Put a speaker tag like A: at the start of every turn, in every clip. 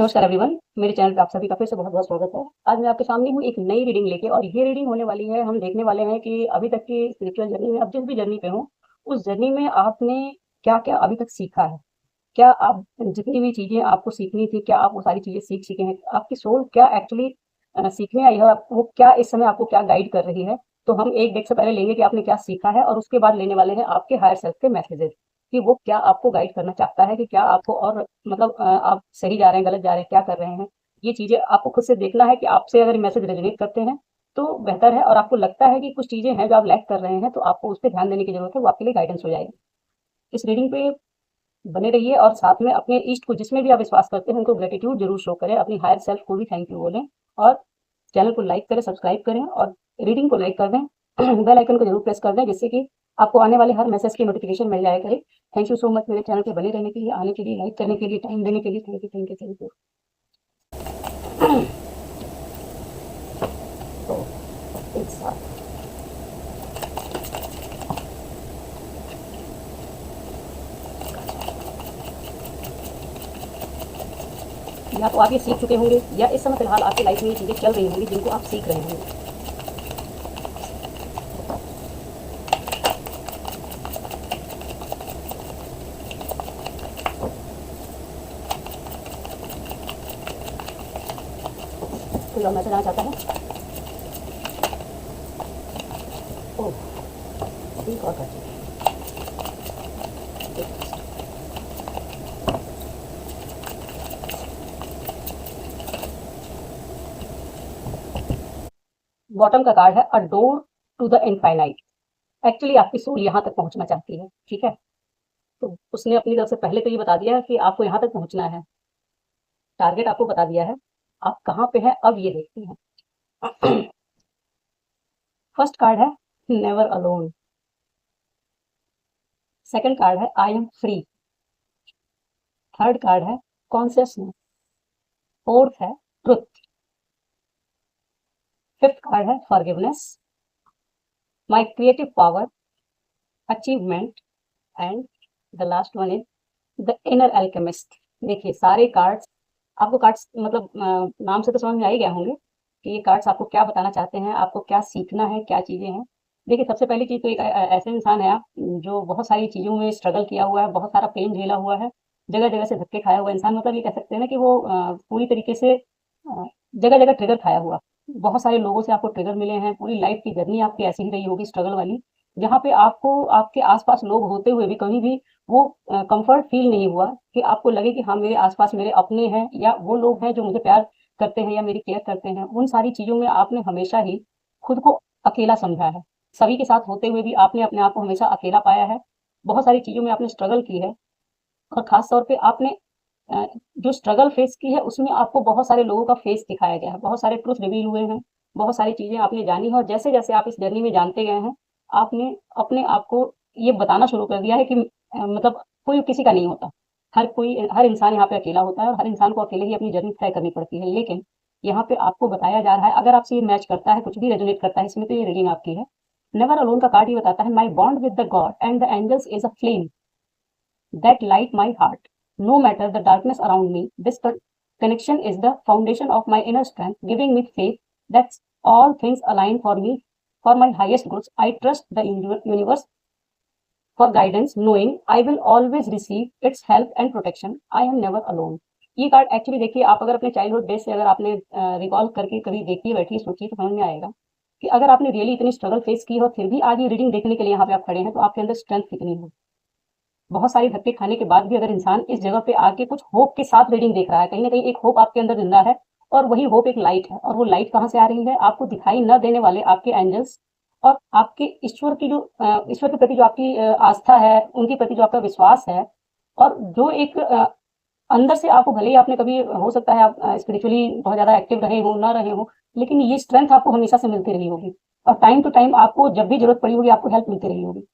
A: नमस्कार एवरीवन, मेरे चैनल पे आप सभी का फिर से बहुत-बहुत स्वागत है। आज मैं आपके सामने हूँ एक नई रीडिंग लेके और ये रीडिंग होने वाली है, हम देखने वाले हैं कि अभी तक की स्पिरिचुअल जर्नी में आप जिस भी जर्नी पे हो, उस जर्नी में आपने क्या-क्या अभी तक सीखा है? क्या आप जितनी भी चीज़ें आपको सीखनी थी, क्या आप वो सारी चीज़ें सीख चुके हैं? आपकी सोल क्या एक्चुअली सीखने आई है, वो क्या इस समय आपको क्या गाइड कर रही है? तो हम एक डेक से पहले लेंगे कि आपने क्या सीखा है और उसके बाद लेने वाले हैं आपके हायर सेल्फ के मैसेजेस कि वो क्या आपको गाइड करना चाहता है कि क्या आपको और मतलब आप सही जा रहे हैं, गलत जा रहे हैं, क्या कर रहे हैं? ये चीज़ें आपको खुद से देखना है कि आपसे अगर ये मैसेज रेज़ोनेट करते हैं, तो बेहतर है और आपको लगता है कि कुछ चीज़ें हैं जो आप लैक कर रहे हैं, तो आपको उस पे ध्यान देने की ज़रूरत है, वो आपके लिए गाइडेंस हो जाएगी। इस रीडिंग पे बने रहिए और साथ में अपने इष्ट को जिसमें भी आप विश्वास करते हैं उनको ग्रेटिट्यूड जरूर शो करें, अपनी हायर सेल्फ को भी थैंक यू बोलें और चैनल को लाइक करें, सब्सक्राइब करें और रीडिंग को लाइक कर दें। बेल आइकन को जरूर प्रेस कर दें जिससे कि आपको आने वाले हर मैसेज की नोटिफिकेशन मिल जाया करे। थैंक यू सो मच मेरे चैनल पे बने रहने के लिए, आने के लिए, लाइक करने के लिए, टाइम देने के लिए। Thank you thank you thank you. तो एक साथ या तो आप ये सीख चुके होंगे या इस समय फिलहाल आपकी लाइफ में ये चीज़ें चल रही होंगी जिनको आप सीख रहे होंगे। कोई और मैसेज आना चाहता है? ओह, एक और करते हैं। बॉटम का कार्ड है a door to the infinite. Actually आपकी सोल यहाँ तक पहुँचना चाहती है, ठीक है? तो उसने अपनी तरफ से पहले तो ये बता दिया है कि आपको यहाँ तक पहुँचना है, टारगेट आपको बता दिया है, आप कहाँ पे हैं अब ये देखते हैं। फर्स्ट कार्ड है नेवर अलोन, सेकंड कार्ड है I am free, third card है कॉन्शियसनेस, फोर्थ है ट्रुथ, फिफ्थ कार्ड है forgiveness, my creative power, achievement and the last one is the inner alchemist. देखिए सारे कार्ड्स आपको कार्ड्स मतलब नाम से तो समझ में आ ही गया होंगे कि ये कार्ड्स आपको क्या बताना चाहते हैं, आपको क्या सीखना है, क्या चीज़ें हैं। देखिए सबसे पहली चीज़ तो एक ऐसे इंसान है आप जो बहुत सारी चीज़ों में स्ट्रगल किया हुआ है, बहुत सारा पेन झेला हुआ है, जगह-जगह से धक्के खाया हुआ इंसान, मतलब ये कह सकते हैं ना कि वो पूरी तरीके से जगह-जगह ट्रिगर खाया हुआ। बहुत सारे लोगों से आपको ट्रिगर मिले हैं, पूरी लाइफ की जर्नी आपकी ऐसी ही रही होगी स्ट्रगल वाली, जहाँ पे आपको आपके आस-पास लोग होते हुए भी कहीं भी वो कम्फर्ट फ़ील नहीं हुआ कि आपको लगे कि हाँ, मेरे आस-पास मेरे अपने हैं या वो लोग हैं जो मुझे प्यार करते हैं या मेरी केयर करते हैं। उन सारी चीज़ों में आपने हमेशा ही खुद को अकेला समझा है। सभी के साथ होते हुए भी आपने अपने आप को हमेशा अकेला पाया है। बहुत सारी चीज़ों में आपने स्ट्रगल की है और ख़ास तौर पे आपने अ, जो स्ट्रगल फेस की है उसमें आपको बहुत सारे लोगों का फेस दिखाया गया है, बहुत सारे ट्रुथ रिवील हुए हैं, बहुत सारी चीज़ें आपने जानी हैं और जैसे-जैसे आप इस जर्नी में जानते गए हैं, आपने अपने आप को ये बताना शुरू कर दिया है कि मतलब कोई किसी का नहीं होता। हर इंसान यहाँ पे अकेला होता है और हर इंसान को अकेले ही अपनी जर्नी तय करनी पड़ती है। लेकिन यहाँ पे आपको बताया जा रहा है, अगर आपसे ये मैच करता है, कुछ भी रेज़ोनेट करता है इसमें, तो ये रीडिंग आपकी है। नेवर अलोन का कार्ड ये बताता है, my bond with the God and the angels is a flame that light my heart. No matter the darkness around me, this connection is the foundation of my inner strength, giving me faith that all things align for me for my highest goods. I trust the universe for guidance, knowing I will always receive its help and protection. I am never alone. ये card actually देखिए, आप अगर अपने childhood days से अगर आपने recall करके कभी देखिए, बैठिए, सोचिए तो समझ में आएगा कि अगर आपने रियली इतनी स्ट्रगल फेस की हो फिर भी आज ये रीडिंग देखने के लिए यहाँ पे आप खड़े हैं, तो आपके अंदर स्ट्रेंथ कितनी हो। बहुत सारी धक्के खाने के बाद भी अगर इंसान इस जगह पे आके कुछ होप के साथ रीडिंग देख रहा है, कहीं ना कहीं एक होप आपके अंदर जिंदा है और वही होप एक लाइट है। और वो लाइट कहाँ से आ रही है? आपको दिखाई न देने वाले आपके एंजल्स और आपके ईश्वर की जो ईश्वर के प्रति जो आपकी आस्था है, उनके प्रति जो आपका विश्वास है और जो एक अंदर से आपको, भले ही आपने कभी हो सकता है आप स्पिरिचुअली बहुत ज्यादा एक्टिव रहे हो ना रहे हो, लेकिन ये स्ट्रेंथ आपको हमेशा से मिलती रही होगी और टाइम टू टाइम आपको जब भी जरूरत पड़ी होगी आपको हेल्प मिलती रही होगी।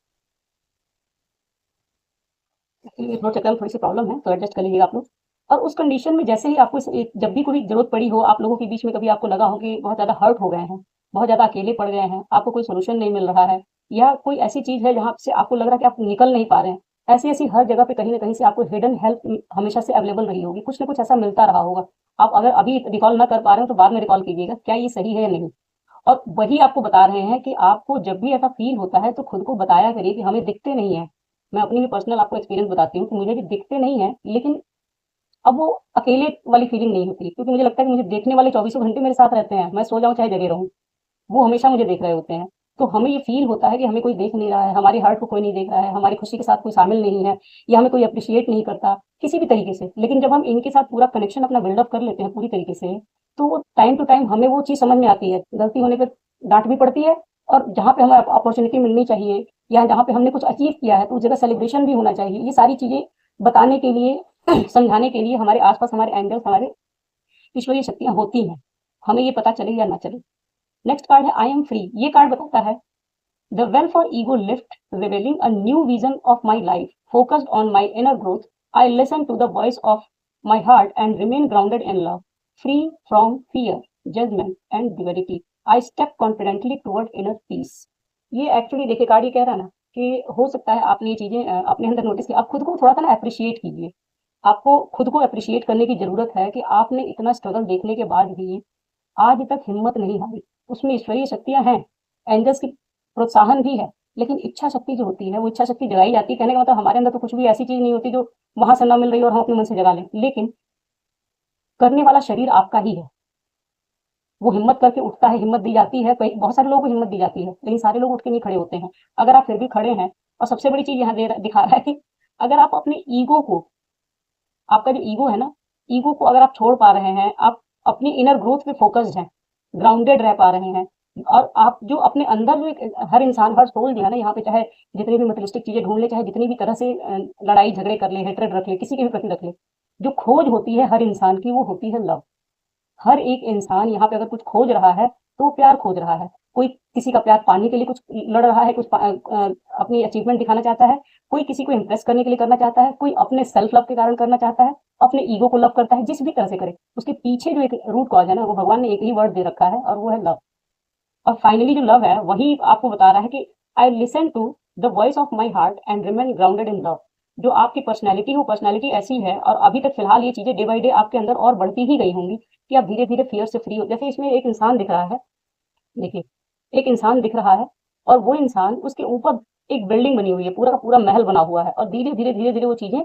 A: एक्चुअली थ्रोट चक्र में थोड़ी सी प्रॉब्लम है, तो एडजस्ट कर लीजिएगा आप लोग। और उस कंडीशन में जैसे ही आपको जब भी कोई जरूरत पड़ी हो, आप लोगों के बीच में कभी आपको लगा हो कि बहुत ज़्यादा हर्ट हो गए हैं, बहुत ज़्यादा अकेले पड़ गए हैं, आपको कोई सोल्यूशन नहीं मिल रहा है या कोई ऐसी चीज़ है जहाँ से आपको लग रहा है कि आप निकल नहीं पा रहे हैं, ऐसी ऐसी हर जगह पे कहीं ना कहीं से आपको हिडन हेल्प हमेशा से अवेलेबल रही होगी, कुछ ना कुछ ऐसा मिलता रहा होगा। आप अगर अभी रिकॉल ना कर पा रहे हो तो बाद में रिकॉल कीजिएगा क्या ये सही है या नहीं। और वही आपको बता रहे हैं कि आपको जब भी ऐसा फील होता है तो खुद को बताया करिए कि हमें दिखते नहीं है। मैं अपनी भी पर्सनल आपको एक्सपीरियंस बताती हूँ कि मुझे भी दिखते नहीं है, लेकिन अब वो अकेले वाली फीलिंग नहीं होती, क्योंकि मुझे लगता है कि मुझे देखने वाले चौबीसों घंटे मेरे साथ रहते हैं, मैं सो जाऊं चाहे जगे रहूं, वो हमेशा मुझे देख रहे होते हैं। तो हमें ये फील होता है कि हमें कोई देख नहीं रहा है, हमारी हर्ट को कोई नहीं देख रहा है, हमारी खुशी के साथ कोई शामिल नहीं है, या हमें कोई अप्रिशिएट नहीं करता किसी भी तरीके से। लेकिन जब हम इनके साथ पूरा कनेक्शन अपना बिल्डअप कर लेते हैं पूरी तरीके से, तो वो टाइम टू टाइम हमें वो चीज़ समझ में आती है, गलती होने पर डांट भी पड़ती है, और जहाँ पे हमें अपॉर्चुनिटी मिलनी चाहिए या जहाँ पे हमने कुछ अचीव किया है तो उस जगह सेलिब्रेशन भी होना चाहिए। ये सारी चीज़ें बताने के लिए समझाने के लिए हमारे आसपास हमारे एंजल्स, हमारे ईश्वरीय शक्तियाँ होती हैं, हमें ये पता चले या ना चले। नेक्स्ट कार्ड है आई एम फ्री। ये कार्ड बताता है the veil for ego lift revealing a new vision of my life focused on my inner growth. I listen to the voice of my heart and remain grounded in love, free from fear, judgement and divinity. I step confidently toward inner peace. ये actually देखिए card ये कह रहा है ना कि हो सकता है आपने ये चीजें अपने अंदर नोटिस की, आप खुद को थोड़ा सा ना अप्रिशिएट कीजिए। आपको खुद को अप्रिशिएट करने की जरूरत है कि आपने इतना स्ट्रगल देखने के बाद भी आज तक हिम्मत नहीं हारी। उसमें ईश्वरीय शक्तियां हैं, एंजल्स की प्रोत्साहन भी है, लेकिन इच्छा शक्ति जो होती है वो इच्छा शक्ति जगाई जाती है। कहने का मतलब हमारे अंदर तो कुछ भी ऐसी चीज नहीं होती जो वहां से ना मिल रही हो और हम अपने मन से जगा लें, लेकिन करने वाला शरीर आपका ही है। वो हिम्मत करके उठता है, हिम्मत दी जाती है, कई बहुत सारे लोगों को हिम्मत दी जाती है, लेकिन सारे लोग उठ के नहीं खड़े होते हैं। अगर आप फिर भी खड़े हैं, और सबसे बड़ी चीज यहाँ दिखा रहा है कि अगर आप अपने ईगो को, आपका जो ईगो है ना, ईगो को अगर आप छोड़ पा रहे हैं, आप अपनी इनर ग्रोथ पे फोकस्ड हैं, ग्राउंडेड रह पा रहे हैं, और आप जो अपने अंदर जो एक हर इंसान, हर सोल जो है ना यहाँ पे, चाहे जितनी भी मटेरियलिस्टिक चीजें ढूंढ ले, चाहे जितनी भी तरह से लड़ाई झगड़े कर ले, हेट्रेड रख ले, किसी के भी प्रति रख ले, जो खोज होती है हर इंसान की वो होती है लव। हर एक इंसान यहाँ पे अगर कुछ खोज रहा है तो वो प्यार खोज रहा है। कोई किसी का प्यार पाने के लिए कुछ लड़ रहा है, कुछ अपनी अचीवमेंट दिखाना चाहता है, कोई किसी को इम्प्रेस करने के लिए करना चाहता है, कोई अपने सेल्फ लव के कारण करना चाहता है, अपने ईगो को लव करता है। जिस भी तरह से करे, उसके पीछे जो एक रूट कॉज है ना, वो भगवान ने एक ही वर्ड दे रखा है और वो है लव। और फाइनली जो लव है वही आपको बता रहा है कि I listen to the voice of my heart and remain grounded in love. जो आपकी पर्सनैलिटी हो, पर्सनैलिटी ऐसी है, और अभी तक फिलहाल ये चीजें डे बाई डे आपके अंदर और बढ़ती ही गई होंगी कि आप धीरे धीरे फियर से फ्री हो। जैसे इसमें एक इंसान दिख रहा है, देखिए एक इंसान दिख रहा है, और वो इंसान, उसके ऊपर एक बिल्डिंग बनी हुई है, पूरा का पूरा महल बना हुआ है, और धीरे धीरे वो चीजें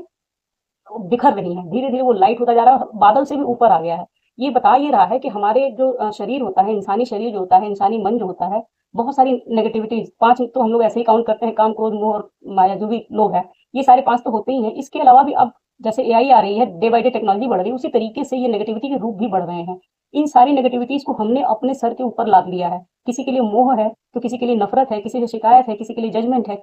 A: बिखर रही हैं, धीरे धीरे वो लाइट होता जा रहा है, बादल से भी ऊपर आ गया है। ये बता ये रहा है कि हमारे जो शरीर होता है, इंसानी शरीर जो होता है, इंसानी मन जो होता है, बहुत सारी नेगेटिविटीज, पांच तो हम लोग ऐसे ही काउंट करते हैं, काम, क्रोध, मोह और माया, जो भी लोग हैं, ये सारे पांच तो होते ही हैं। इसके अलावा भी अब जैसे एआई आ रही है, डे बाई डे टेक्नोलॉजी बढ़ रही है, उसी तरीके से ये नेगेटिविटी के रूप भी बढ़ रहे हैं। इन सारी नेगेटिविटीज को हमने अपने सर के ऊपर लाद लिया है। किसी के लिए मोह है तो किसी के लिए नफरत है, किसी से शिकायत है, किसी के लिए जजमेंट है,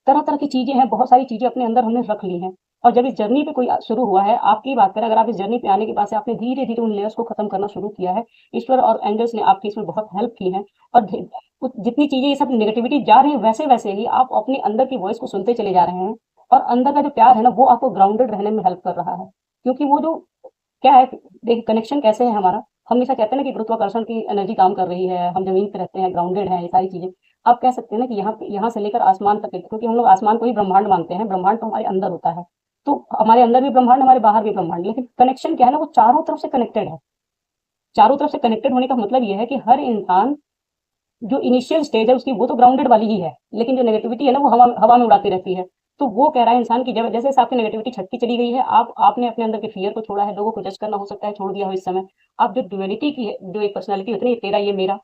A: तरह तरह की चीजें हैं, बहुत सारी चीजें अपने अंदर हमने रख ली हैं। और जब इस जर्नी पे कोई शुरू हुआ है, आपकी बात करें, अगर आप इस जर्नी पे आने के बाद से आपने धीरे धीरे उन लेयर्स को खत्म करना शुरू किया है, ईश्वर और एंजल्स ने आपकी इसमें बहुत हेल्प की है। और जितनी चीजें ये सब नेगेटिविटी जा रही है, वैसे वैसे ही आप अपने अंदर की वॉइस को सुनते चले जा रहे हैं, और अंदर का जो प्यार है ना, वो आपको ग्राउंडेड रहने में हेल्प कर रहा है। क्योंकि वो जो क्या है, देखिए कनेक्शन कैसे है हमारा, हम हमेशा कहते हैं ना कि गुरुत्वाकर्षण की एनर्जी काम कर रही है, हम जमीन पे रहते हैं, ग्राउंडेड है, ये सारी चीजें। आप कह सकते हैं ना कि यहाँ से लेकर आसमान तक, क्योंकि हम लोग आसमान को ही ब्रह्मांड मानते हैं, ब्रह्मांड तो हमारे अंदर होता है, तो हमारे अंदर भी ब्रह्मांड, हमारे बाहर भी ब्रह्मांड, लेकिन कनेक्शन क्या है ना, वो चारों तरफ से कनेक्टेड है। चारों तरफ से कनेक्टेड होने का मतलब ये है कि हर इंसान जो इनिशियल स्टेज है उसकी, वो तो ग्राउंडेड वाली ही है, लेकिन जो नेगेटिविटी है ना, वो हवा हवा में उड़ाती रहती है। तो वो कह रहा है इंसान की, जब जैसे आपकी नेगेटिविटी छटती चली गई है, आपने अपने अंदर के फियर को छोड़ा है, लोगों को जज करना हो सकता है छोड़ दिया हो इस समय, आप जो ड्युअलिटी की है, जो एक पर्सनैलिटी होती है, ये तेरा ये मेरा,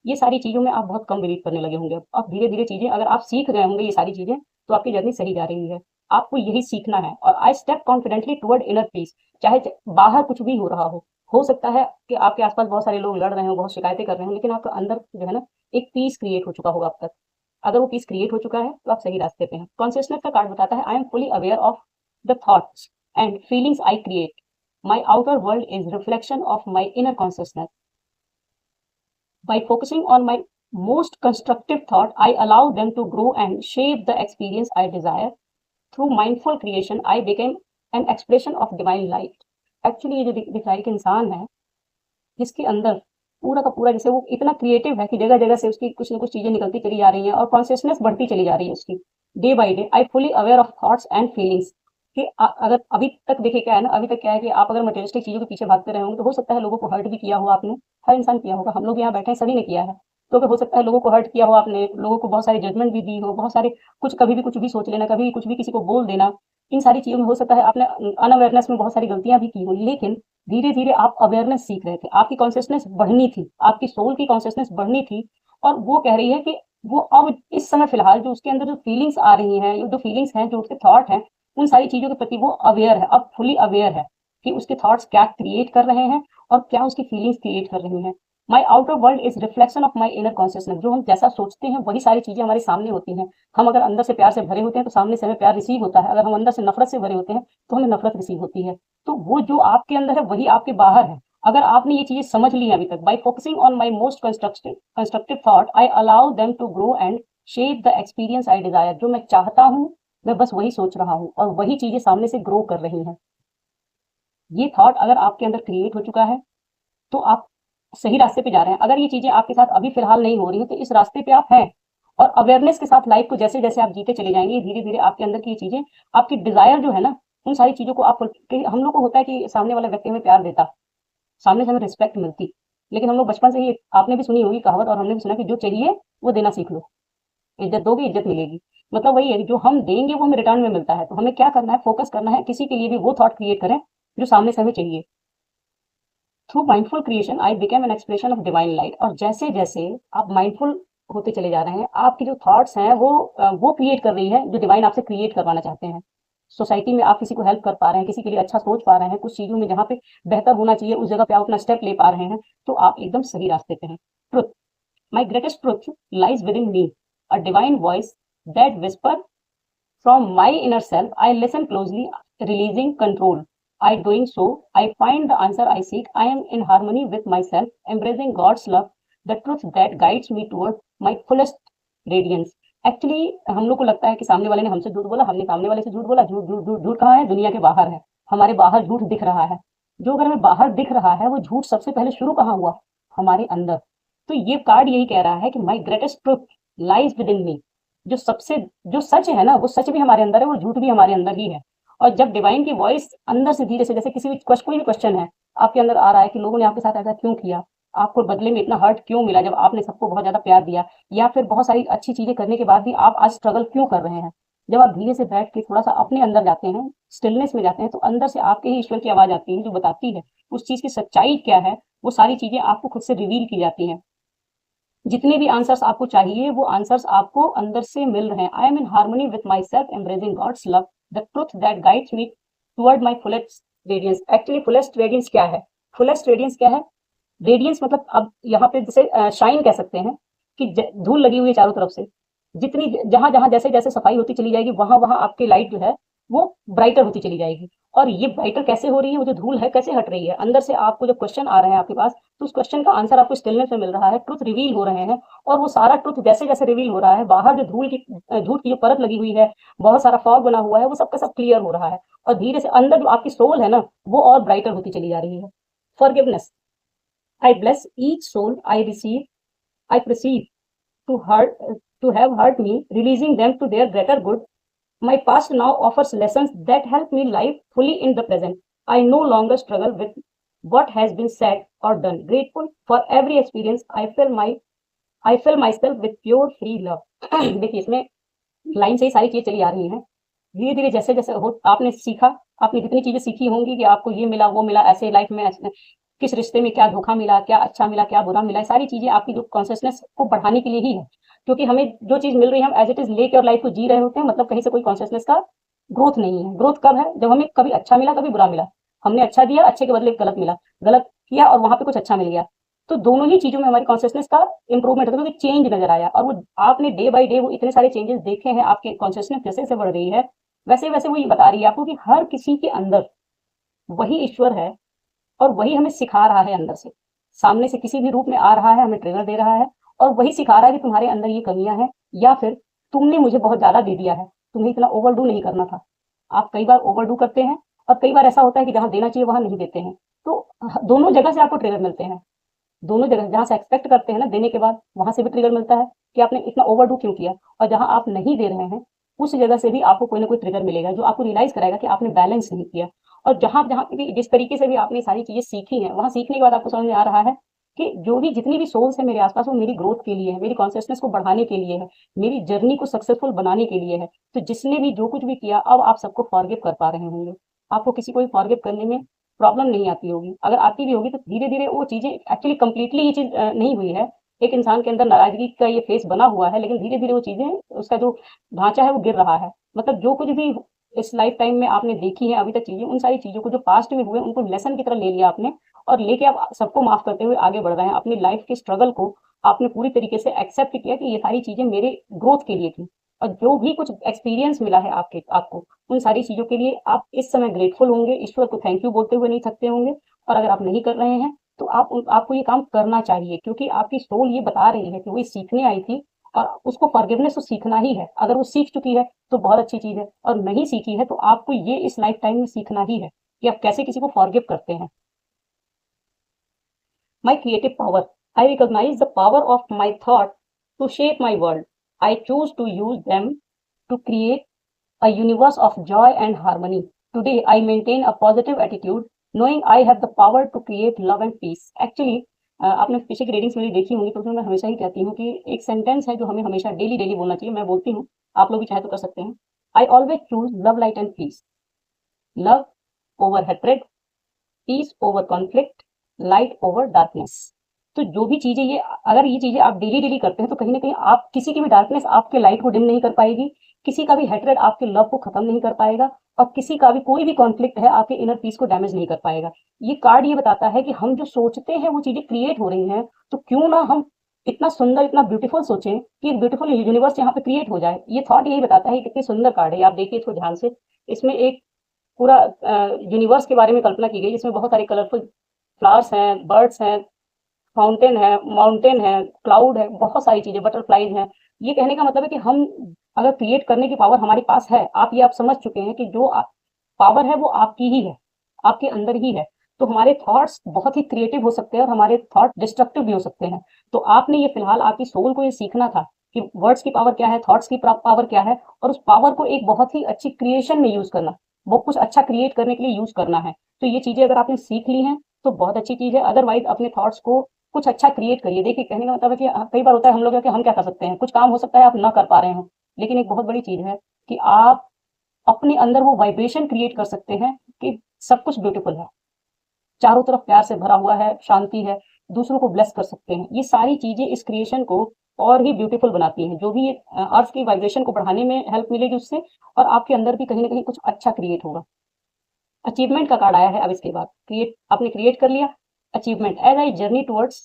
A: ये सारी चीजों में आप बहुत कम बिलीव करने लगे होंगे। अब धीरे धीरे चीजें अगर आप सीख गए होंगे ये सारी चीजें, तो आपकी जर्नी सही जा रही है। आपको यही सीखना है। और आई step confidently toward inner piece. चाहे बाहर कुछ भी हो सकता है कि आपके आसपास बहुत सारे लोग लड़ रहे हो, बहुत शिकायतें कर रहे हो, लेकिन आपका अंदर जो है ना, एक पीस क्रिएट हो चुका होगा अब तक। अगर वो पीस क्रिएट हो चुका है तो आप सही रास्ते पे हैं। कॉन्शियसनेस का कार्ड बताता है I am fully aware of the thoughts and feelings I create, my outer world is reflection of my inner consciousness, by focusing on my most constructive thought, I allow them to grow and shape the experience I desire. Through mindful creation, I became an expression of divine light. Actually ये जो दिख रहा है एक इंसान है जिसके अंदर पूरा का पूरा, जैसे वो इतना क्रिएटिव है कि जगह जगह से उसकी कुछ ना कुछ चीजें निकलती चली जा रही हैं, और कॉन्शियसनेस बढ़ती चली जा रही है उसकी। Day by day I fully aware of thoughts and feelings. कि अगर अभी तक देखिए क्या है ना, अभी तक क्या है कि आप अगर मटेरियलिस्टिक चीज़ों के पीछे भागते रहे होंगे तो हो सकता है लोगों को हर्ट भी किया हो आपने। हर इंसान किया होगा, हम लोग यहाँ बैठे हैं सभी ने किया है। तो अगर हो सकता है लोगों को हर्ट किया हो आपने, लोगों को बहुत सारी जजमेंट भी दी हो, बहुत सारे कुछ कभी भी कुछ भी सोच लेना, कभी भी कुछ भी किसी को बोल देना, इन सारी चीज़ों में हो सकता है आपने अनअवेयरनेस में बहुत सारी गलतियां भी की हो। लेकिन धीरे धीरे आप अवेयरनेस सीख रहे थे, आपकी कॉन्शियसनेस बढ़नी थी, आपकी सोल की कॉन्शियसनेस बढ़नी थी। और वो कह रही है कि वो अब इस समय फिलहाल जो उसके अंदर जो फीलिंग्स आ रही हैं, जो फीलिंग्स हैं, जो उसके थॉट हैं, उन सारी चीज़ों के प्रति वो अवेयर है, अब फुली अवेयर है कि उसके थॉट्स क्या क्रिएट कर रहे हैं और क्या उसकी फीलिंग्स क्रिएट कर रही हैं। My outer world is reflection of my inner consciousness. जो हम जैसा सोचते हैं वही सारी चीज़ें हमारे सामने होती हैं। हम अगर अंदर से प्यार से भरे होते हैं तो सामने से हमें प्यार रिसीव होता है, अगर हम अंदर से नफरत से भरे होते हैं तो हमें नफरत रिसीव होती है। तो वो जो आपके अंदर है वही आपके बाहर है। अगर आपने ये चीज़ें समझ ली अभी तक, by focusing on my most constructive thought I allow them to grow and shape the experience I desire. जो मैं चाहता हूँ मैं बस वही सोच रहा हूँ और वही चीजें सामने से ग्रो कर रही हैं। ये थॉट अगर आपके अंदर क्रिएट हो चुका है तो आप सही रास्ते पे जा रहे हैं। अगर ये चीजें आपके साथ अभी फिलहाल नहीं हो रही है तो इस रास्ते पे आप हैं। और अवेयरनेस के साथ लाइफ को जैसे जैसे आप जीते चले जाएंगे धीरे धीरे आपके अंदर की ये चीजें, आपकी डिजायर जो है ना, उन सारी चीजों को आप हम लोग को होता है कि सामने वाला व्यक्ति हमें प्यार देता, सामने से हमें रिस्पेक्ट मिलती। लेकिन हम लोग बचपन से ही, आपने भी सुनी होगी कहावत और हमने भी सुना कि जो चाहिए वो देना सीख लो, इज्जत दोगे इज्जत मिलेगी। मतलब वही है कि जो हम देंगे वो हमें रिटर्न में मिलता है। तो हमें क्या करना है, फोकस करना है, किसी के लिए भी वो थॉट क्रिएट करें जो सामने से हमें चाहिए। Through mindful creation I became an expression of divine light. और जैसे जैसे आप माइंडफुल होते चले जा रहे हैं, आपकी जो थॉट्स हैं वो क्रिएट कर रही है जो डिवाइन आपसे क्रिएट करवाना चाहते हैं। सोसाइटी में आप किसी को हेल्प कर पा रहे हैं, किसी के लिए अच्छा सोच पा रहे हैं, कुछ चीजों में जहाँ पे बेहतर होना चाहिए उस जगह पे आप अपना स्टेप ले पा रहे हैं, तो आप एकदम सही रास्ते पे हैं। Truth, my greatest truth lies within me, a divine voice that whisper from my inner self. I listen closely, releasing control. I doing so, I find the answer I seek. I am in harmony with myself, embracing God's love, the truth that guides me toward my fullest radiance. Actually हम लोग को लगता है कि सामने वाले ने हमसे झूठ बोला, हमने सामने वाले से झूठ बोला। झूठ झूठ झूठ झूठ कहाँ है? दुनिया के बाहर है, हमारे बाहर झूठ दिख रहा है। जो अगर हमें बाहर दिख रहा है वो झूठ सबसे पहले शुरू कहाँ हुआ? हमारे अंदर। तो ये कार्ड यही कह रहा है कि my greatest truth lies within me. जो सबसे जो सच है ना, वो सच भी हमारे अंदर है, वो झूठ भी हमारे अंदर ही है। और जब डिवाइन की वॉइस अंदर से धीरे से, जैसे किसी भी कोई भी क्वेश्चन है आपके अंदर आ रहा है कि लोगों ने आपके साथ ऐसा क्यों किया, आपको बदले में इतना हर्ट क्यों मिला जब आपने सबको बहुत ज्यादा प्यार दिया, या फिर बहुत सारी अच्छी चीजें करने के बाद भी आप आज स्ट्रगल क्यों कर रहे हैं। जब आप धीरे से बैठ के थोड़ा सा अपने अंदर जाते हैं, स्टिलनेस में जाते हैं, तो अंदर से आपके ही ईश्वर की आवाज आती है जो बताती है उस चीज की सच्चाई क्या है। वो सारी चीजें आपको खुद से रिवील की जाती हैं। जितने भी आंसर्स आपको चाहिए वो आंसर्स आपको अंदर से मिल रहे हैं। I am in harmony with my self, embracing God's love, the truth that guides me toward my fullest radiance. Actually fullest radiance क्या है? फुलेस्ट रेडियंस क्या है? रेडियंस मतलब अब यहाँ पे जैसे शाइन कह सकते हैं कि धूल लगी हुई है चारों तरफ से, जितनी जहां जहां जैसे जैसे सफाई होती चली जाएगी वहां वहां आपकी लाइट जो है वो ब्राइटर होती चली जाएगी। और ये ब्राइटर कैसे हो रही है? वो जो धूल है कैसे हट रही है? अंदर से आपको जो क्वेश्चन आ रहे हैं आपके पास, तो उस क्वेश्चन का आंसर आपको स्टिलनेस में मिल रहा है, ट्रुथ रिवील हो रहे हैं। और वो सारा ट्रुथ जैसे जैसे रिवील हो रहा है, बाहर जो धूल की जो परत लगी हुई है, बहुत सारा फॉग बना हुआ है, वो सबका सब क्लियर हो रहा है। और धीरे से अंदर जो आपकी सोल है ना, वो और ब्राइटर होती चली जा रही है। Forgiveness, I bless each soul I perceive to hurt, to have hurt me, releasing them to their greater good. My past now offers lessons that help me live fully in the present. I no longer struggle with what has been said or done. Grateful for every experience, I fill myself with pure free love. देखिए इसमें line से ही सारी चीजें चली आ रही हैं। धीरे धीरे जैसे जैसे हो आपने सीखा, आपने जितनी चीजें सीखी होंगी कि आपको ये मिला वो मिला, ऐसे लाइफ में किस रिश्ते में क्या धोखा मिला, क्या अच्छा मिला, क्या बुरा मिला, सारी चीजें आपकी जो कॉन्शियसनेस को बढ़ाने के लिए ही है। क्योंकि हमें जो चीज मिल रही है हम एज इट इज लेके और लाइफ को जी रहे होते हैं, मतलब कहीं से कोई कॉन्शियसनेस का ग्रोथ नहीं है। ग्रोथ कब है? जब हमें कभी अच्छा मिला कभी बुरा मिला, हमने अच्छा दिया, अच्छे के बदले गलत मिला, गलत किया और वहां पे कुछ अच्छा मिल गया। तो दोनों ही चीजों में हमारी कॉन्शियसनेस का इंप्रूवमेंट होता है, क्योंकि चेंज नजर आया। और वो आपने डे बाई डे वो इतने सारे चेंजेस देखे हैं, आपके कॉन्शियसनेस जैसे जैसे बढ़ रही है वैसे वैसे वो ये बता रही है आपको कि हर किसी के अंदर वही ईश्वर है और वही हमें सिखा रहा है अंदर से। सामने से किसी भी रूप में आ रहा है, हमें ट्रिगर दे रहा है और वही सिखा रहा है कि तुम्हारे अंदर ये कमियां हैं, या फिर तुमने मुझे बहुत ज्यादा दे दिया है, तुम्हें इतना ओवरडू नहीं करना था। आप कई बार ओवरडू करते हैं और कई बार ऐसा होता है कि जहां देना चाहिए वहां नहीं देते हैं। तो दोनों जगह से आपको ट्रिगर मिलते हैं। दोनों जगह, जहां से एक्सपेक्ट करते हैं ना देने के बाद, वहां से भी ट्रिगर मिलता है कि आपने इतना ओवरडू क्यों किया, और जहां आप नहीं दे रहे हैं उस जगह से भी आपको कोई ना कोई ट्रिगर मिलेगा जो आपको रियलाइज कराएगा कि आपने बैलेंस नहीं किया। और जहां जहां पे भी जिस तरीके से भी आपने सारी चीजें सीखी हैं, वहां सीखने के बाद आपको समझ में आ रहा है कि जो भी जितनी भी सोल्स है मेरे आसपास, वो मेरी ग्रोथ के लिए है, मेरी कॉन्सियसनेस को बढ़ाने के लिए है, मेरी जर्नी को सक्सेसफुल बनाने के लिए है। तो जिसने भी जो कुछ भी किया, अब आप सबको फॉरगिव कर पा रहे होंगे। आपको किसी को भी फॉरगिव करने में प्रॉब्लम नहीं आती होगी। अगर आती भी होगी तो धीरे धीरे वो चीजें, एक्चुअली कंप्लीटली ये चीज नहीं हुई है। एक इंसान के अंदर नाराजगी का ये फेस बना हुआ है, लेकिन धीरे धीरे वो चीजें, उसका जो ढांचा है वो गिर रहा है। मतलब जो कुछ भी इस लाइफ टाइम में आपने देखी है अभी तक चीजें, उन सारी चीजों को जो पास्ट में हुए उनको लेसन की तरह ले लिया आपने, और लेके आप सबको माफ करते हुए आगे बढ़ रहे हैं। अपनी लाइफ के स्ट्रगल को आपने पूरी तरीके से एक्सेप्ट किया कि ये सारी चीजें मेरे ग्रोथ के लिए थी। और जो भी कुछ एक्सपीरियंस मिला है आपको, उन सारी चीजों के लिए आप इस समय ग्रेटफुल होंगे, ईश्वर को थैंक यू बोलते हुए नहीं थकते होंगे। और अगर आप नहीं कर रहे हैं तो आपको ये काम करना चाहिए, क्योंकि आपकी सोल ये बता रही है कि वो सीखने आई थी, और उसको फॉरगिवनेस तो सीखना ही है। अगर वो सीख चुकी है तो बहुत अच्छी चीज है, और नहीं सीखी है तो आपको ये इस लाइफ टाइम में सीखना ही है कि आप कैसे किसी को फॉरगिव करते हैं। My creative power. I recognize the power of my thought to shape my world. I choose to use them to create a universe of joy and harmony. Today, I maintain a positive attitude, knowing I have the power to create love and peace. Actually, आपने पीछे की readings मेरी देखी होंगी, तो उसमें मैं हमेशा ही कहती हूँ कि एक सेंटेंस है जो हमें हमेशा डेली डेली बोलना चाहिए। मैं बोलती हूँ, आप लोग भी चाहे तो कर सकते हैं। I always choose love, light and peace. Love over hatred, peace over conflict, light over darkness. तो जो भी चीजें ये, अगर ये चीजें आप डेली डेली करते हैं तो कहीं ना कहीं आप किसी की भी डार्कनेस आपके लाइट को डिम नहीं कर पाएगी, किसी का भी हेट्रेड आपके लव को खत्म नहीं कर पाएगा, और किसी का भी कोई भी कॉन्फ्लिक्ट है आपके इनर पीस को डैमेज नहीं कर पाएगा। ये कार्ड ये बताता है कि हम जो सोचते हैं वो चीजें क्रिएट हो रही हैं, तो क्यों ना हम इतना सुंदर, इतना ब्यूटीफुल सोचें कि एक ब्यूटीफुल यूनिवर्स यहाँ पे क्रिएट हो जाए। ये थॉट यही बताता है। कितनी सुंदर कार्ड है, आप देखिए इसको ध्यान से। इसमें एक पूरा यूनिवर्स के बारे में कल्पना की गई, जिसमें बहुत सारे कलरफुल फ्लावर्स हैं, बर्ड्स हैं, फाउंटेन है, माउंटेन है, क्लाउड है, बहुत सारी चीजें, बटरफ्लाईज हैं। ये कहने का मतलब है कि हम, अगर क्रिएट करने की पावर हमारे पास है, आप समझ चुके हैं कि जो पावर है वो आपकी ही है, आपके अंदर ही है। तो हमारे थॉट्स बहुत ही क्रिएटिव हो सकते हैं, और हमारे थॉट डिस्ट्रक्टिव भी हो सकते हैं। तो आपने ये फिलहाल आपकी सोल को ये सीखना था कि वर्ड्स की पावर क्या है, थॉट्स की पावर क्या है, और उस पावर को एक बहुत ही अच्छी क्रिएशन में यूज करना, वो कुछ अच्छा क्रिएट करने के लिए यूज करना है। तो ये चीजें अगर आपने सीख ली हैं तो बहुत अच्छी चीज है। अदरवाइज अपने थॉट्स को कुछ अच्छा क्रिएट करिए। देखिए, कहने का मतलब है कि कई बार होता है हम लोग कि हम क्या कर सकते हैं, कुछ काम हो सकता है आप ना कर पा रहे हो, लेकिन एक बहुत बड़ी चीज है कि आप अपने अंदर वो वाइब्रेशन क्रिएट कर सकते हैं कि सब कुछ ब्यूटीफुल है, चारों तरफ प्यार से भरा हुआ है, शांति है, दूसरों को ब्लेस कर सकते हैं। ये सारी चीजें इस क्रिएशन को और भी ब्यूटीफुल बनाती हैं। जो भी अर्थ की वाइब्रेशन को बढ़ाने में हेल्प मिलेगी उससे, और आपके अंदर भी कहीं ना कहीं कुछ अच्छा क्रिएट होगा। अचीवमेंट का कार्ड आया है। अब इसके बाद आपने क्रिएट कर लिया achievement. As I journey towards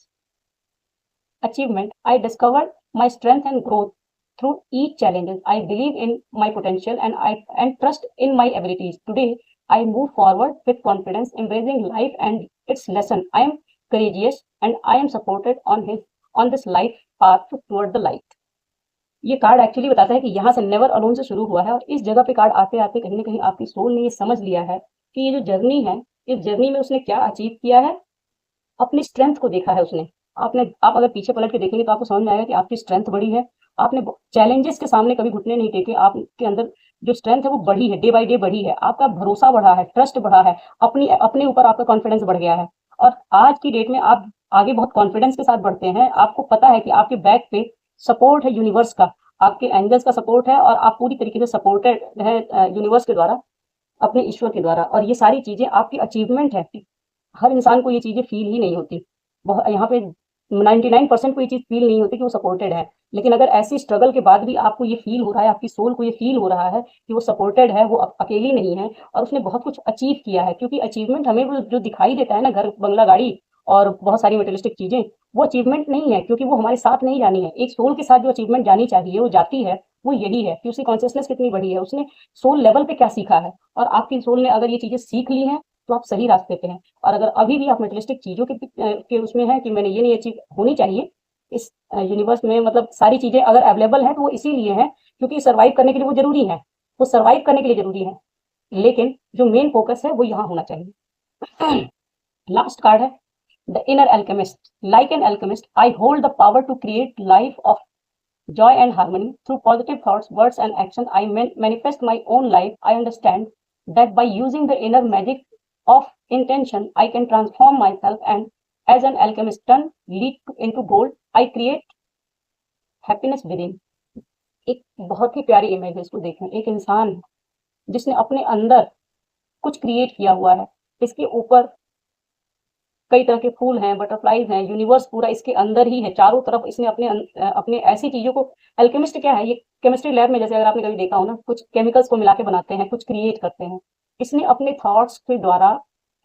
A: achievement, I discovered my strength and growth through each challenges. I believe in my potential and trust in my abilities. Today, I move forward with confidence, embracing life and its lesson. I am courageous and I am supported on this life path toward the light. ये card actually बताता है कि यहाँ से never alone से शुरू हुआ है, और इस जगह पे कार्ड आते आते कहीं ना कहीं आपकी सोल ने ये समझ लिया है कि ये जो जर्नी है, इस जर्नी में उसने क्या अचीव किया है, अपनी स्ट्रेंथ को देखा है उसने। आप अगर पीछे पलट के देखेंगे तो आपको समझ में आएगा कि आपकी स्ट्रेंथ बढ़ी है। आपने चैलेंजेस के सामने कभी घुटने नहीं टेके, आपके अंदर जो स्ट्रेंथ है वो बढ़ी है, डे बाय डे बढ़ी है। आपका भरोसा बढ़ा है, ट्रस्ट बढ़ा है, अपने ऊपर आपका कॉन्फिडेंस बढ़ गया है। और आज की डेट में आप आगे बहुत कॉन्फिडेंस के साथ बढ़ते हैं। आपको पता है कि आपके बैक पे सपोर्ट है यूनिवर्स का, आपके एंजल्स का सपोर्ट है, और आप पूरी तरीके से सपोर्टेड है यूनिवर्स के द्वारा, अपने ईश्वर के द्वारा। और ये सारी चीजें आपकी अचीवमेंट है। हर इंसान को ये चीजें फील ही नहीं होती। यहाँ पे 99% को ये चीज फील नहीं होती कि वो सपोर्टेड है। लेकिन अगर ऐसी स्ट्रगल के बाद भी आपको ये फील हो रहा है, आपकी सोल को ये फील हो रहा है कि वो सपोर्टेड है, वो अकेली नहीं है, और उसने बहुत कुछ अचीव किया है। क्योंकि अचीवमेंट हमें वो जो दिखाई देता है ना, घर बंगला गाड़ी और बहुत सारी मटेरियलिस्टिक चीजें, वो अचीवमेंट नहीं है, क्योंकि वो हमारे साथ नहीं जानी है। एक सोल के साथ जो अचीवमेंट जानी चाहिए वो जाती है, वो यही है कि उसकी कॉन्शियसनेस कितनी बड़ी है, उसने सोल लेवल पे क्या सीखा है। और आपकी सोल ने अगर ये चीजें सीख ली हैं तो आप सही रास्ते पे हैं। और अगर अभी भी आप मटेरियलिस्टिक चीजों के उसमें है कि मैंने ये नहीं अचीव होनी चाहिए इस यूनिवर्स में, मतलब सारी चीजें अगर अवेलेबल है तो वो इसीलिए है क्योंकि सर्वाइव करने के लिए वो जरूरी है, वो सर्वाइव करने के लिए जरूरी है। लेकिन जो मेन फोकस है वो यहाँ होना चाहिए। लास्ट कार्ड है the inner alchemist. Like an alchemist I hold the power to create life of joy and harmony. Through positive thoughts, words, and action, I manifest my own life. I understand that by using the inner magic of intention, I can transform myself and as an alchemist turn lead into gold. I create happiness within. एक बहुत ही प्यारी image है, इसको देखें। एक इंसान है जिसने अपने अंदर कुछ क्रिएट किया हुआ है। इसके ऊपर कई तरह के फूल हैं, बटरफ्लाइज हैं, यूनिवर्स पूरा इसके अंदर ही है। चारों तरफ इसने अपने ऐसी चीजों को, अल्केमिस्ट क्या है, ये केमिस्ट्री लैब में जैसे अगर आपने कभी देखा हो ना, कुछ केमिकल्स को मिला के बनाते हैं, कुछ क्रिएट करते हैं। इसने अपने थॉट्स के द्वारा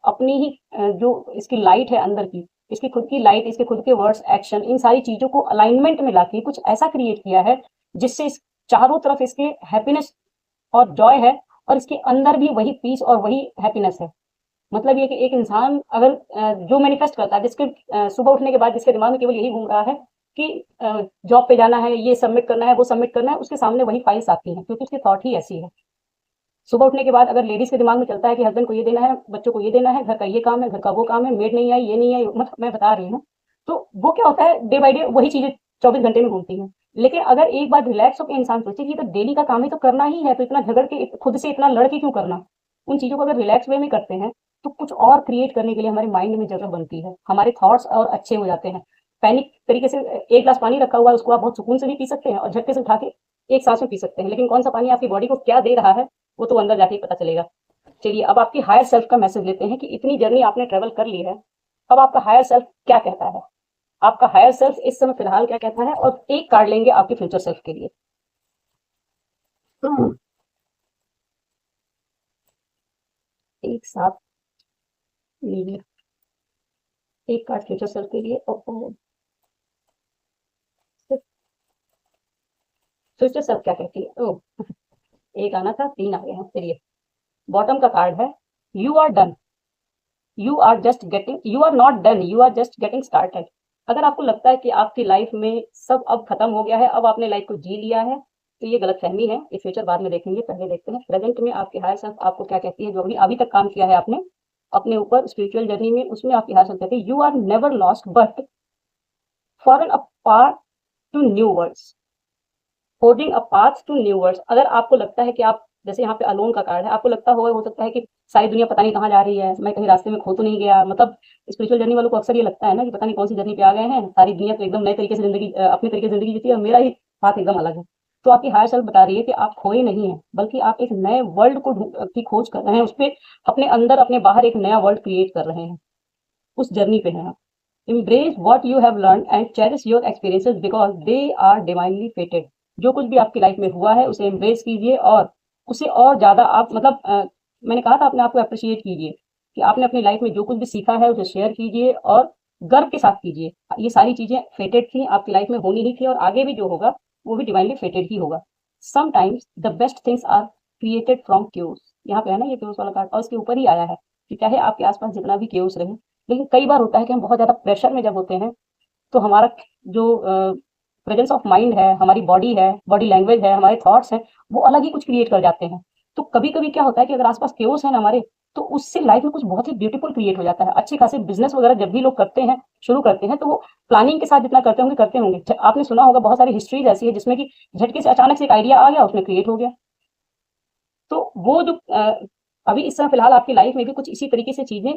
A: अपनी ही जो इसकी लाइट है अंदर की, इसकी खुद की लाइट, इसके खुद के वर्ड्स, एक्शन, इन सारी चीजों को अलाइनमेंट में लाके कुछ ऐसा क्रिएट किया है जिससे इस चारों तरफ इसके हैप्पीनेस और जॉय है, और इसके अंदर भी वही पीस और वही हैप्पीनेस है। मतलब ये कि एक इंसान अगर जो मैनिफेस्ट करता है, जिसके सुबह उठने के बाद जिसके दिमाग में केवल यही घूम रहा है कि जॉब पे जाना है, ये सबमिट करना है, वो सबमिट करना है, उसके सामने वही फाइल्स आती हैं, क्योंकि उसकी थॉट ही ऐसी है। सुबह उठने के बाद अगर लेडीज के दिमाग में चलता है कि हस्बैंड को ये देना है, बच्चों को ये देना है, घर का ये काम है, घर का वो काम है, मेड नहीं आई, ये नहीं आई, मतलब मैं बता रही हूँ, तो वो क्या होता है, डे बाई डे वही चीजें 24 घंटे में घूमती हैं। लेकिन अगर एक बार रिलैक्स होकर इंसान सोचे कि ये तो डेली का काम है, तो करना ही है, तो इतना झगड़ के खुद से इतना लड़ के क्यों करना। उन चीजों को अगर रिलैक्स वे में करते हैं तो कुछ और क्रिएट करने के लिए हमारे माइंड में जगह बनती है, हमारे थॉट्स और अच्छे हो जाते हैं। पैनिक तरीके से एक ग्लास पानी रखा हुआ है, उसको आप बहुत सुकून से भी पी सकते हैं और झटके से उठा के एक सांस में पी सकते हैं, लेकिन कौन सा पानी आपकी बॉडी को क्या दे रहा है वो तो अंदर जाके ही पता चलेगा। चलिए अब आपकी हायर सेल्फ का मैसेज लेते हैं कि इतनी जर्नी आपने ट्रेवल कर ली है, अब आपका हायर सेल्फ क्या कहता है, आपका हायर सेल्फ इस समय फिलहाल क्या कहता है, और एक कार्ड लेंगे आपके फ्यूचर सेल्फ के लिए। एक साथ लीजिए, एक कार्ड फ्यूचर सेल्फ के लिए। फ्यूचर सेल्फ क्या कहती है? ओह, एक आना था, 3 आ गए हैं। चलिए, बॉटम का कार्ड है, you are done, you are just getting, you are not done, you are just getting started. अगर आपको लगता है कि आपकी लाइफ में सब अब खत्म हो गया है, अब आपने लाइफ को जी लिया है, तो ये गलत फहमी है। ये फ्यूचर बाद में देखेंगे, पहले देखते हैं प्रेजेंट में आपकी हायर सेल्फ आपको क्या कहती है। जो अभी अभी तक काम किया है आपने अपने ऊपर स्पिरिचुअल जर्नी में, उसमें आपकी हायर सेल्फ कहती है, you are never lost but foreign a path to new worlds, holding a path to new worlds. अगर आपको लगता है कि आप, जैसे यहाँ पे अलोन का कार्ड है, आपको लगता हो सकता है कि सारी दुनिया पता नहीं कहाँ जा रही है, मैं कहीं रास्ते में खो तो नहीं गया। मतलब स्पिरिचुअल जर्नी वालों को अक्सर ये लगता है ना कि पता नहीं कौन सी जर्नी पे आ गए हैं, सारी दुनिया तो एकदम नए तरीके से जिंदगी अपने तरीके से जिंदगी जीती है और मेरा ही पाथ एकदम अलग है। तो आपकी हायर सेल्फ बता रही है कि आप खोए नहीं है, बल्कि आप एक नए वर्ल्ड को की खोज कर रहे हैं, उस पर अपने अंदर अपने बाहर एक नया वर्ल्ड क्रिएट कर रहे हैं, उस जर्नी पे हैं आप। Embrace what you have learned and cherish your experiences because they are divinely fated. जो कुछ भी आपकी लाइफ में हुआ है उसे एम्ब्रेस कीजिए और उसे और ज्यादा आप, मतलब मैंने कहा था अपने आप को अप्रिशिएट कीजिए कि आपने अपनी लाइफ में जो कुछ भी सीखा है उसे शेयर कीजिए और गर्व के साथ कीजिए। ये सारी चीजें फेटेड थी, आपकी लाइफ में होनी ही थी, और आगे भी जो होगा वो भी डिवाइनली फेटेड ही होगा। Sometimes the best things are created from chaos. यहाँ पे है ना ये क्यूस वाला कार्ड, और उसके ऊपर ही आया है कि चाहे आपके आसपास जितना भी क्यूस रहे, लेकिन कई बार होता है कि हम बहुत ज्यादा प्रेशर में जब होते हैं तो हमारा जो प्रेजेंस ऑफ माइंड है, हमारी बॉडी है, बॉडी लैंग्वेज है, हमारे थॉट्स हैं, वो अलग ही कुछ क्रिएट कर जाते हैं। तो कभी कभी क्या होता है कि अगर आसपास केओस है ना हमारे, तो उससे लाइफ में कुछ बहुत ही ब्यूटीफुल क्रिएट हो जाता है। अच्छे खासे बिजनेस वगैरह जब भी लोग करते हैं, शुरू करते हैं, तो वो प्लानिंग के साथ जितना करते होंगे। आपने सुना होगा बहुत सारी हिस्ट्रीज ऐसी है जिसमें कि झटके से अचानक से एक आइडिया आ गया, उसमें क्रिएट हो गया। तो वो जो अभी इस समय फिलहाल आपकी लाइफ में भी कुछ इसी तरीके से चीजें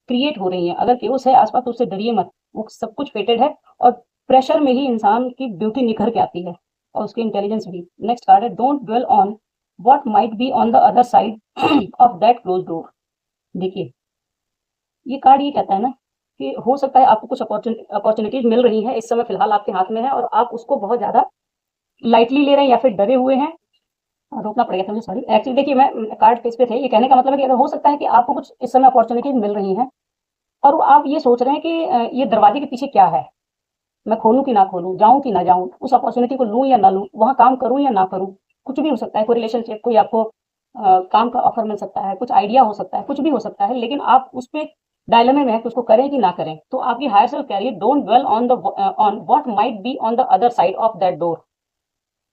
A: क्रिएट हो रही हैं। अगर केओस है आसपास तो उससे डरिए मत, वो सब कुछ फेटेड है, और प्रेशर में ही इंसान की ब्यूटी निखर के आती है और उसकी इंटेलिजेंस भी। नेक्स्ट कार्ड है, don't dwell on what might be on the other side of that close door. देखिए, ये कार्ड ये कहता है ना कि हो सकता है आपको कुछ अपॉर्चुनिटीज मिल रही है, इस समय फिलहाल आपके हाथ में है, और आप उसको बहुत ज्यादा लाइटली ले रहे हैं या फिर डरे हुए हैं। रोकना पड़ेगा था मुझे, सॉरी। एक्चुअली देखिए, मैं कार्ड फेस पे थे, ये कहने का मतलब है कि अगर हो सकता है कि आपको कुछ इस समय अपॉर्चुनिटीज मिल रही हैं और आप ये सोच रहे हैं कि ये दरवाजे के पीछे क्या है, मैं खोलूं कि ना खोलूं, जाऊं कि ना जाऊं, उस अपॉर्चुनिटी को लूं या ना लूं, वहां काम करूं या ना करूं। कुछ भी हो सकता है, कोई रिलेशनशिप, कोई आपको काम का ऑफर मिल सकता है, कुछ आइडिया हो सकता है, कुछ भी हो सकता है, लेकिन आप उस पर डायलेमे में है कि उसको करें कि ना करें। तो आपकी हायर सेल्फ कह रही है, don't dwell on what might be on the other side of that door.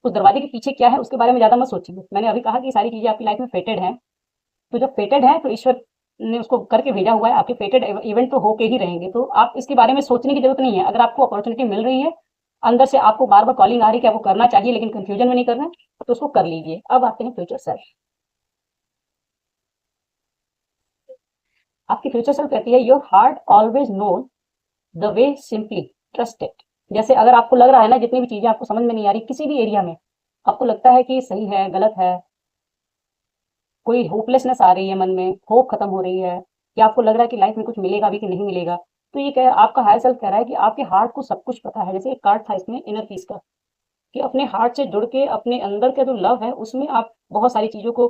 A: उस दरवाजे के पीछे क्या है उसके बारे में ज्यादा मत सोचिए। मैंने अभी कहा कि सारी चीजें आपकी लाइफ में फेटेड हैं, तो जब फेटेड है तो ईश्वर ने उसको करके भेजा हुआ है, आपके फेटेड इवेंट तो होके ही रहेंगे, तो आप इसके बारे में सोचने की जरूरत नहीं है। अगर आपको अपॉर्चुनिटी मिल रही है अंदर से आपको बार बार कॉलिंग आ रही है कि आपको करना चाहिए लेकिन कंफ्यूजन में नहीं करना है, तो उसको कर लीजिए। अब आते हैं फ्यूचर सेल्फ। आपकी फ्यूचर सेल्फ कहती है your heart always know the way, simply trust it. जैसे अगर आपको लग रहा है ना, जितनी भी चीजें आपको समझ में नहीं आ रही किसी भी एरिया में, आपको लगता है कि सही है गलत है, कोई होपलेसनेस आ रही है मन में, होप खत्म हो रही है, या आपको लग रहा है कि लाइफ में कुछ मिलेगा भी कि नहीं मिलेगा, तो ये कह आपका हायर सेल्फ कह रहा है कि आपके हार्ट को सब कुछ पता है। जैसे एक कार्ड था इसमें इनर पीस का, कि अपने हार्ट से जुड़ के अपने अंदर का जो लव है उसमें आप बहुत सारी चीजों को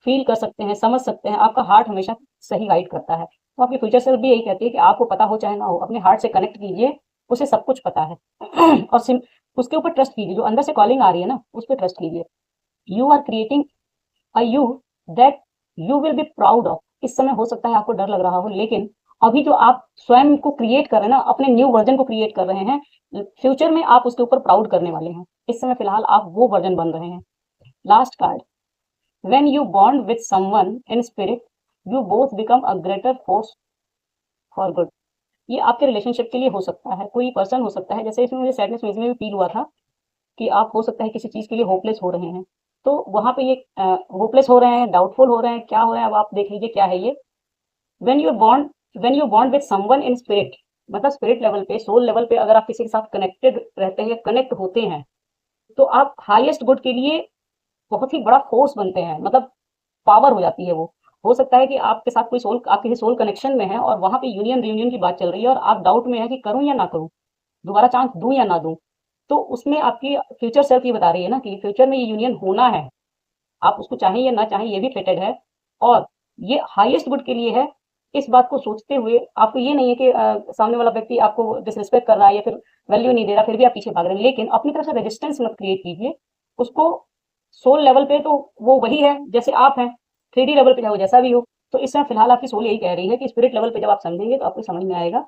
A: फील कर सकते हैं, समझ सकते हैं। आपका हार्ट हमेशा सही गाइड करता है। तो आपकी फ्यूचर सेल्फ भी यही कहती है कि आपको पता हो चाहे ना हो, अपने हार्ट से कनेक्ट कीजिए, उसे सब कुछ पता है। और उसके ऊपर ट्रस्ट कीजिए, जो अंदर से कॉलिंग आ रही है ना उस पर ट्रस्ट कीजिए। You are creating a you that you will be proud of. इस समय हो सकता है आपको डर लग रहा हो, लेकिन अभी जो आप स्वयं को क्रिएट कर रहे हैं ना, अपने न्यू वर्जन को क्रिएट कर रहे हैं, फ्यूचर में आप उसके ऊपर प्राउड करने वाले हैं। इस समय फिलहाल आप वो वर्जन बन रहे हैं। Last card, when you bond with someone in spirit you both become a greater force for good. ये आपके रिलेशनशिप के लिए हो सकता है, कोई पर्सन हो सकता है। जैसे इसमें मुझे सैडनेस में भी फील हुआ था कि आप हो सकता है किसी चीज के लिए होपलेस हो रहे हैं, तो वहां पे ये होपलेस हो रहे हैं, डाउटफुल हो रहे हैं, क्या हो रहा है अब आप देख लीजिए क्या है ये। When you bond when you bond with someone in spirit, मतलब स्पिरिट लेवल पे, सोल लेवल पे अगर आप किसी के साथ कनेक्टेड रहते हैं, कनेक्ट होते हैं, तो आप हाईएस्ट गुड के लिए बहुत ही बड़ा फोर्स बनते हैं, मतलब पावर हो जाती है वो। हो सकता है कि आपके साथ कोई सोल, आप किसी सोल कनेक्शन में है और वहां पे यूनियन रियूनियन की बात चल रही है और आप डाउट में है कि करूं या ना करूं, दोबारा चांस दूं या ना दूं। तो उसमें आपकी फ्यूचर सेल्फ ये बता रही है ना कि फ्यूचर में ये यूनियन होना है, आप उसको चाहें या ना चाहें ये भी फेटेड है, और ये हाईएस्ट गुड के लिए है। इस बात को सोचते हुए आपको ये नहीं है कि सामने वाला व्यक्ति आपको डिसरिस्पेक्ट कर रहा है या फिर वैल्यू नहीं दे रहा, फिर भी आप पीछे भाग रहे हैं, लेकिन अपनी तरफ से रेजिस्टेंस मत क्रिएट कीजिए उसको। सोल लेवल पे तो वो वही है जैसे आप हैं, 3D लेवल पे चाहे वो जैसा भी हो। तो इस समय फिलहाल आपकी सोल यही कह रही है कि स्पिरिट लेवल पे जब आप समझेंगे तो आपको समझ में आएगा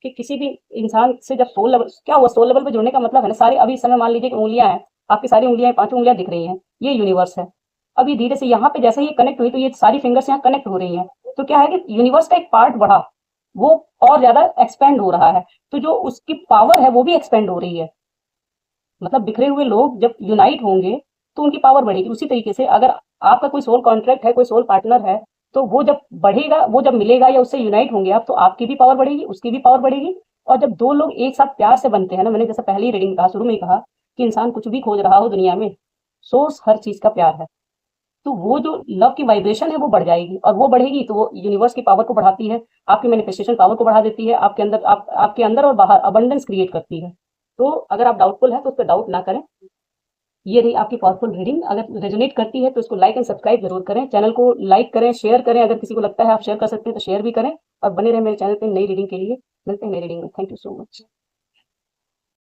A: कि किसी भी इंसान से जब सोल लेवल, क्या हुआ सोल लेवल पे जुड़ने का मतलब है ना, सारे अभी इस समय मान लीजिए कि उंगलियां हैं, आपकी सारी उंगलियां, पांचों उंगलियां दिख रही हैं, ये यूनिवर्स है। अभी धीरे से यहाँ पे जैसे ये कनेक्ट हुई तो ये सारी फिंगर्स यहाँ कनेक्ट हो रही हैं, तो क्या है कि यूनिवर्स का एक पार्ट बढ़ा, वो और ज्यादा एक्सपेंड हो रहा है, तो जो उसकी पावर है वो भी एक्सपेंड हो रही है। मतलब बिखरे हुए लोग जब यूनाइट होंगे तो उनकी पावर बढ़ेगी। उसी तरीके से अगर आपका कोई सोल कॉन्ट्रैक्ट है, कोई सोल पार्टनर है, तो वो जब बढ़ेगा, वो जब मिलेगा या उससे यूनाइट होंगे आप, तो आपकी भी पावर बढ़ेगी, उसकी भी पावर बढ़ेगी। और जब दो लोग एक साथ प्यार से बनते हैं ना, मैंने जैसे पहली रीडिंग में कहा, शुरू में ही कहा कि इंसान कुछ भी खोज रहा हो दुनिया में, सोर्स हर चीज का प्यार है। तो वो जो लव की वाइब्रेशन है वो बढ़ जाएगी, और वो बढ़ेगी तो वो यूनिवर्स की पावर को बढ़ाती है, आपकी मैनिफेस्टेशन पावर को बढ़ा देती है, आपके अंदर आपके अंदर और बाहर अबंडेंस क्रिएट करती है। तो अगर आप डाउटफुल हैं तो उस पर डाउट ना करें। ये रही आपकी पावरफुल रीडिंग। अगर रेजोनेट करती है तो इसको लाइक एंड सब्सक्राइब जरूर करें, चैनल को लाइक करें, शेयर करें, अगर किसी को लगता है आप शेयर कर सकते हैं तो शेयर भी करें, और बने रहे मेरे चैनल पे नई रीडिंग के लिए। मिलते हैं नई रीडिंग में। Thank you so much.